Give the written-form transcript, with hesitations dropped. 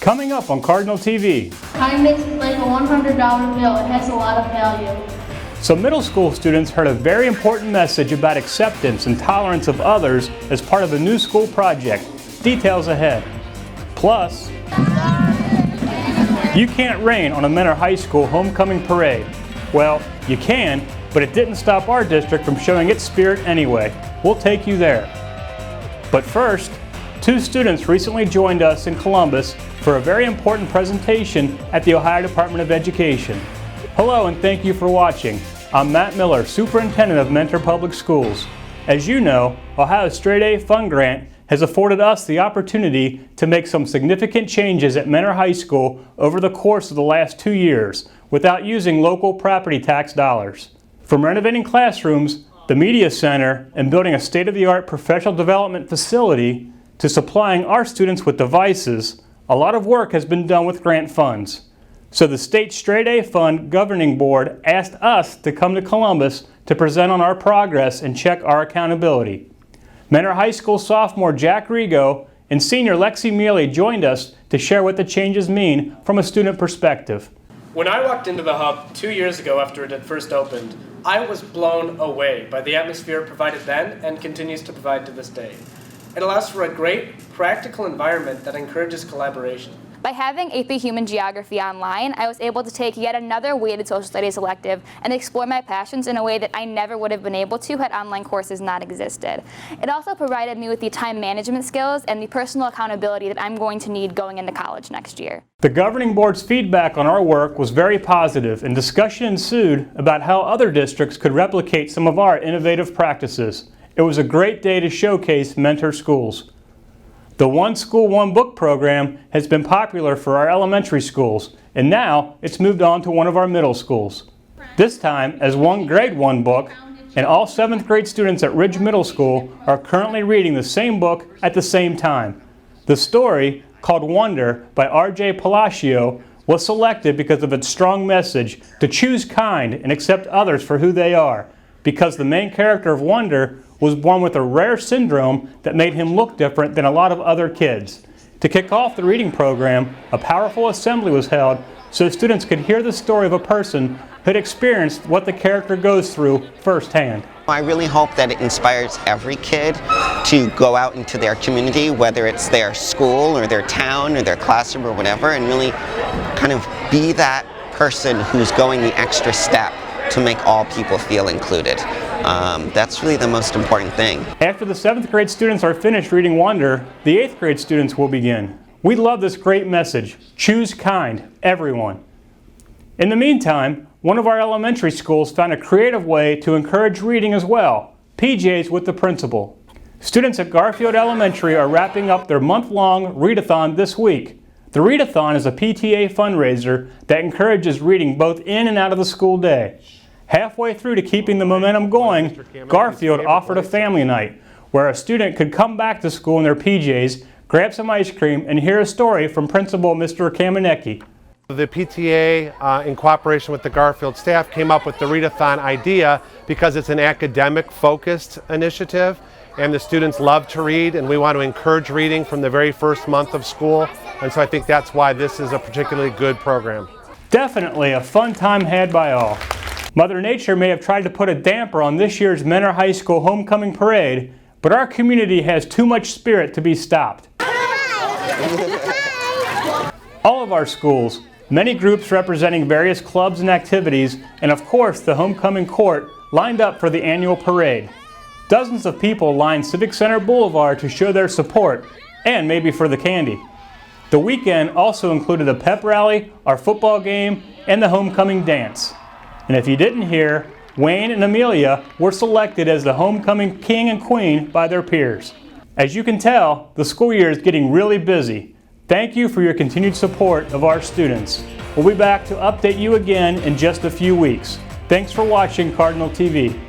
Coming up on Cardinal TV. Kindness is like a $100 bill. It has a lot of value. Some middle school students heard a very important message about acceptance and tolerance of others as part of a new school project. Details ahead. Plus, you can't rain on a Mentor High School homecoming parade. Well, you can, but it didn't stop our district from showing its spirit anyway. We'll take you there. But first, two students recently joined us in Columbus for a very important presentation at the Ohio Department of Education. Hello and thank you for watching. I'm Matt Miller, Superintendent of Mentor Public Schools. As you know, Ohio's Straight A Fund Grant has afforded us the opportunity to make some significant changes at Mentor High School over the course of the last 2 years without using local property tax dollars. From renovating classrooms, the media center, and building a state-of-the-art professional development facility to supplying our students with devices, a lot of work has been done with grant funds. So the State Straight A Fund Governing Board asked us to come to Columbus to present on our progress and check our accountability. Mentor High School sophomore Jack Rigo and senior Lexi Mealy joined us to share what the changes mean from a student perspective. When I walked into the Hub 2 years ago after it had first opened, I was blown away by the atmosphere it provided then and continues to provide to this day. It allows for a great, practical environment that encourages collaboration. By having AP Human Geography online, I was able to take yet another weighted social studies elective and explore my passions in a way that I never would have been able to had online courses not existed. It also provided me with the time management skills and the personal accountability that I'm going to need going into college next year. The governing board's feedback on our work was very positive, and discussion ensued about how other districts could replicate some of our innovative practices. It was a great day to showcase Mentor schools. The One School, One Book program has been popular for our elementary schools, and now it's moved on to one of our middle schools. This time as one grade 1 book, and all 7th grade students at Ridge Middle School are currently reading the same book at the same time. The story, called Wonder by R.J. Palacio, was selected because of its strong message to choose kind and accept others for who they are, because the main character of Wonder was born with a rare syndrome that made him look different than a lot of other kids. To kick off the reading program, a powerful assembly was held so students could hear the story of a person who had experienced what the character goes through firsthand. I really hope that it inspires every kid to go out into their community, whether it's their school or their town or their classroom or whatever, and really kind of be that person who's going the extra step to make all people feel included. That's really the most important thing. After the 7th grade students are finished reading Wonder, the 8th grade students will begin. We love this great message. Choose kind, everyone. In the meantime, one of our elementary schools found a creative way to encourage reading as well, PJs with the principal. Students at Garfield Elementary are wrapping up their month-long readathon this week. The readathon is a PTA fundraiser that encourages reading both in and out of the school day. Halfway through to keeping the momentum going, Garfield offered a family night where a student could come back to school in their PJs, grab some ice cream, and hear a story from Principal Mr. Kamenecki. The PTA, in cooperation with the Garfield staff, came up with the readathon idea because it's an academic-focused initiative, and the students love to read, and we want to encourage reading from the very first month of school, and so I think that's why this is a particularly good program. Definitely a fun time had by all. Mother Nature may have tried to put a damper on this year's Mentor High School homecoming parade, but our community has too much spirit to be stopped. All of our schools, many groups representing various clubs and activities, and of course the homecoming court lined up for the annual parade. Dozens of people lined Civic Center Boulevard to show their support, and maybe for the candy. The weekend also included a pep rally, our football game, and the homecoming dance. And if you didn't hear, Wayne and Amelia were selected as the homecoming king and queen by their peers. As you can tell, the school year is getting really busy. Thank you for your continued support of our students. We'll be back to update you again in just a few weeks. Thanks for watching Cardinal TV.